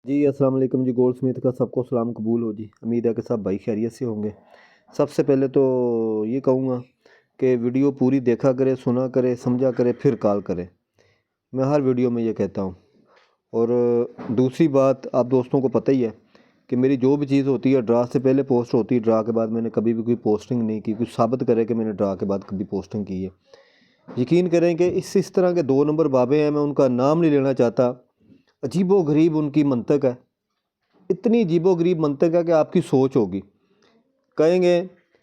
जी अस्सलाम वालेकुम जी। Gold Smith का सबको सलाम कबूल हो जी। उम्मीद है कि सब भाई खैरियत से होंगे। सबसे पहले तो ये कहूँगा कि वीडियो पूरी देखा करें, सुना करें, समझा करें, फिर कॉल करें। मैं हर वीडियो में ये कहता हूँ। और दूसरी बात, आप दोस्तों को पता ही है कि मेरी जो भी चीज़ होती है ड्रा से पहले पोस्ट होती है, ड्रा के बाद मैंने कभी भी कोई पोस्टिंग नहीं की। कुछ साबित करे कि मैंने ड्रा के बाद कभी पोस्टिंग की है। यकीन करें कि इस तरह के 2 नंबर बाबे हैं, मैं उनका नाम नहीं लेना चाहता। अजीबो गरीब उनकी मंतक है, इतनी अजीबो-गरीब मंतक है कि आपकी सोच होगी। कहेंगे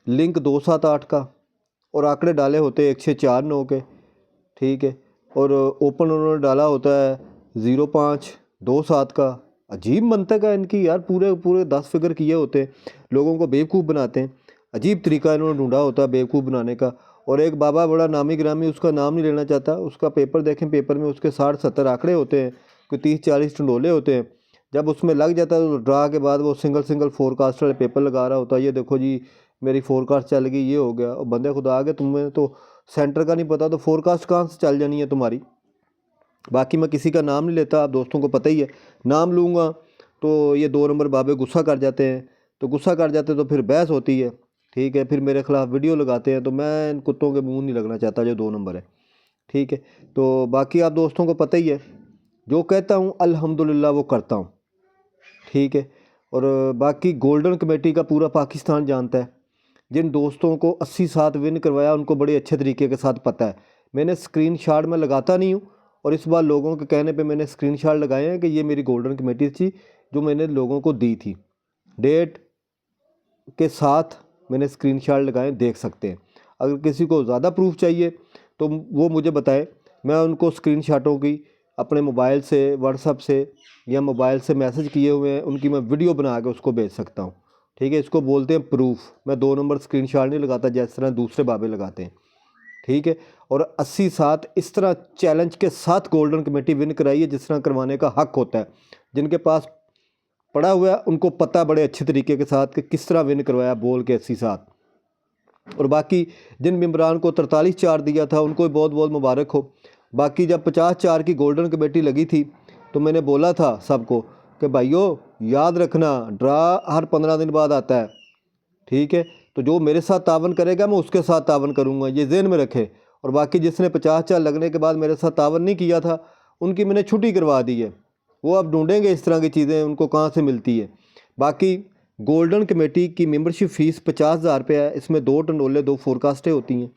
लिंक 278 का और आंकड़े डाले होते हैं 1649 के, ठीक है। और ओपन उन्होंने डाला होता है 0527 का। अजीब मंतक है इनकी यार, पूरे पूरे 10 फिगर किए होते हैं, लोगों को बेवकूफ़ बनाते हैं। अजीब तरीका इन्होंने ढूंढा होता है बेवकूफ़ बनाने का। और एक बाबा बड़ा नामी गिरामी, उसका नाम नहीं लेना चाहता, उसका पेपर देखें, पेपर में उसके 60-70 आंकड़े होते हैं, कोई 30-40 टंडोले होते हैं। जब उसमें लग जाता है तो ड्रा के बाद वो सिंगल सिंगल फोरकास्ट वाले पेपर लगा रहा होता है। ये देखो जी मेरी फोरकास्ट चल गई, ये हो गया। और बंदे खुदा आ गए, तुम्हें तो सेंटर का नहीं पता तो फोरकास्ट कहाँ से चल जानी है तुम्हारी। बाकी मैं किसी का नाम नहीं लेता, आप दोस्तों को पता ही है। नाम लूँगा तो ये 2 नंबर बाबे गुस्सा कर जाते हैं, तो गुस्सा कर जाते तो फिर बहस होती है, ठीक है। फिर मेरे ख़िलाफ़ वीडियो लगाते हैं, तो मैं इन कुत्तों के मुँह नहीं लगना चाहता जो 2 नंबर है, ठीक है। तो बाकी आप दोस्तों को पता ही है, जो कहता हूँ अल्हम्दुलिल्लाह वो करता हूँ, ठीक है। और बाकी गोल्डन कमेटी का पूरा पाकिस्तान जानता है। जिन दोस्तों को 80-7 विन करवाया उनको बड़े अच्छे तरीके के साथ पता है। मैंने स्क्रीनशॉट में लगाता नहीं हूँ, और इस बार लोगों के कहने पे मैंने स्क्रीनशॉट लगाए हैं कि ये मेरी गोल्डन कमेटी थी जो मैंने लोगों को दी थी। डेट के साथ मैंने स्क्रीनशॉट लगाए, देख सकते हैं। अगर किसी को ज़्यादा प्रूफ चाहिए तो वो मुझे बताए, मैं उनको स्क्रीनशॉटों की अपने मोबाइल से, व्हाट्सएप से या मोबाइल से मैसेज किए हुए हैं उनकी मैं वीडियो बना के उसको भेज सकता हूँ, ठीक है। इसको बोलते हैं प्रूफ। मैं 2 नंबर स्क्रीनशॉट नहीं लगाता जिस तरह दूसरे बाबे लगाते हैं, ठीक है। और 80-7 इस तरह चैलेंज के साथ गोल्डन कमेटी विन कराई है जिस तरह करवाने का हक होता है। जिनके पास पड़ा हुआ है उनको पता बड़े अच्छे तरीके के साथ कि किस तरह विन करवाया बोल के 80-7। और बाकी जिन मेम्बरान को 43-4 दिया था उनको बहुत बहुत मुबारक हो। बाकी जब 50-4 की गोल्डन कमेटी लगी थी तो मैंने बोला था सबको कि भाइयों याद रखना ड्रा हर 15 दिन बाद आता है, ठीक है। तो जो मेरे साथ तावन करेगा मैं उसके साथ तावन करूँगा, ये ज़हन में रखे। और बाकी जिसने 50-4 लगने के बाद मेरे साथ तावन नहीं किया था उनकी मैंने छुट्टी करवा दी है। वो अब ढूंढेंगे इस तरह की चीज़ें उनको कहाँ से मिलती है। बाकी गोल्डन कमेटी की मेंबरशिप फ़ीस 50,000 रुपये है। इसमें 2 टंडोले 2 फोरकास्टें होती हैं।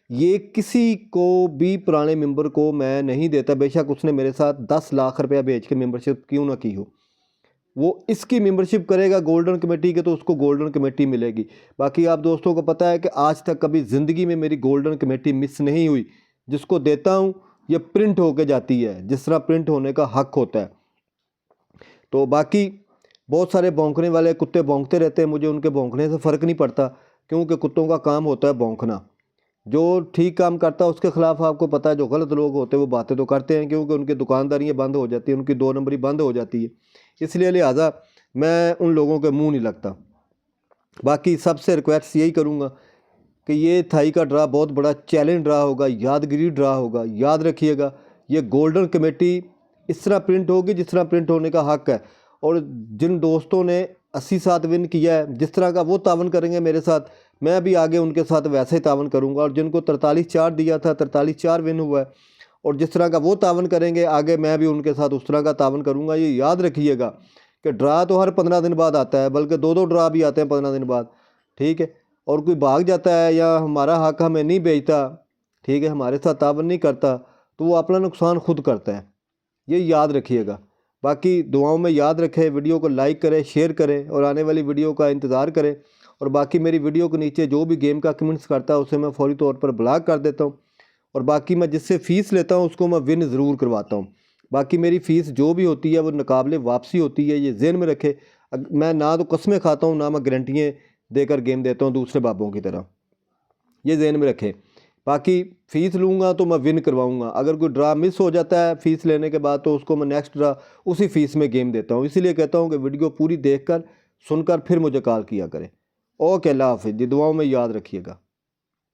ये किसी को भी पुराने मेंबर को मैं नहीं देता, बेशक उसने मेरे साथ 10 लाख रुपया बेच के मेंबरशिप क्यों ना की हो। वो इसकी मेंबरशिप करेगा गोल्डन कमेटी के तो उसको गोल्डन कमेटी मिलेगी। बाकी आप दोस्तों को पता है कि आज तक कभी ज़िंदगी में मेरी गोल्डन कमेटी मिस नहीं हुई। जिसको देता हूँ ये प्रिंट होके जाती है जिस तरह प्रिंट होने का हक होता है। तो बाकी बहुत सारे भौंकने वाले कुत्ते भौंकते रहते हैं, मुझे उनके भौंकने से फ़र्क नहीं पड़ता, क्योंकि कुत्तों का काम होता है भौंकना। जो ठीक काम करता है उसके ख़िलाफ़ आपको पता है जो गलत लोग होते हैं वो बातें तो करते हैं, क्योंकि उनकी दुकानदारियाँ बंद हो जाती हैं, उनकी 2 नंबरी बंद हो जाती है। इसलिए लिहाजा मैं उन लोगों के मुँह नहीं लगता। बाकी सबसे रिक्वेस्ट यही करूँगा कि ये थाई का ड्रा बहुत बड़ा चैलेंज ड्रा होगा, यादगिरी ड्रा होगा। याद रखिएगा ये गोल्डन कमेटी इस तरह प्रिंट होगी जिस तरह प्रिंट होने का हक है। और जिन दोस्तों ने 80-7 विन किया है, जिस तरह का वो तावन करेंगे मेरे साथ, मैं भी आगे उनके साथ वैसे ही तावन करूँगा। और जिनको 43-4 दिया था, 43-4 विन हुआ है, और जिस तरह का वो तावन करेंगे आगे मैं भी उनके साथ उस तरह का तावन करूँगा। ये याद रखिएगा कि ड्रा तो हर 15 दिन बाद आता है, बल्कि 2-2 ड्रा भी आते हैं 15 दिन बाद, ठीक है। और कोई भाग जाता है या हमारा हक हमें नहीं बेचता, ठीक है, हमारे साथ तावन नहीं करता, तो वो अपना नुकसान खुद करता है। ये याद रखिएगा। बाकी दुआओं में याद रखें, वीडियो को लाइक करें, शेयर करें और आने वाली वीडियो का इंतज़ार करें। और बाकी मेरी वीडियो के नीचे जो भी गेम का कमेंट्स करता है उसे मैं फौरी तौर पर ब्लॉक कर देता हूँ। और बाकी मैं जिससे फ़ीस लेता हूँ उसको मैं विन ज़रूर करवाता हूँ। बाकी मेरी फ़ीस जो भी होती है वो नाकाबिले वापसी होती है, ये ज़हन में रखे। मैं ना तो कस्में खाता हूँ ना मैं गारंटियाँ देकर गेम देता हूँ दूसरे बाबों की तरह, ये ज़हन में रखें। बाकी फ़ीस लूँगा तो मैं विन करवाऊँगा। अगर कोई ड्रा मिस हो जाता है फ़ीस लेने के बाद तो उसको मैं नेक्स्ट ड्रा उसी फ़ीस में गेम देता हूँ। इसीलिए कहता हूँ कि वीडियो पूरी देखकर सुनकर फिर मुझे कॉल किया करें। ओके, अल्लाह हाफ़िज़ जी, दुआओं में याद रखिएगा।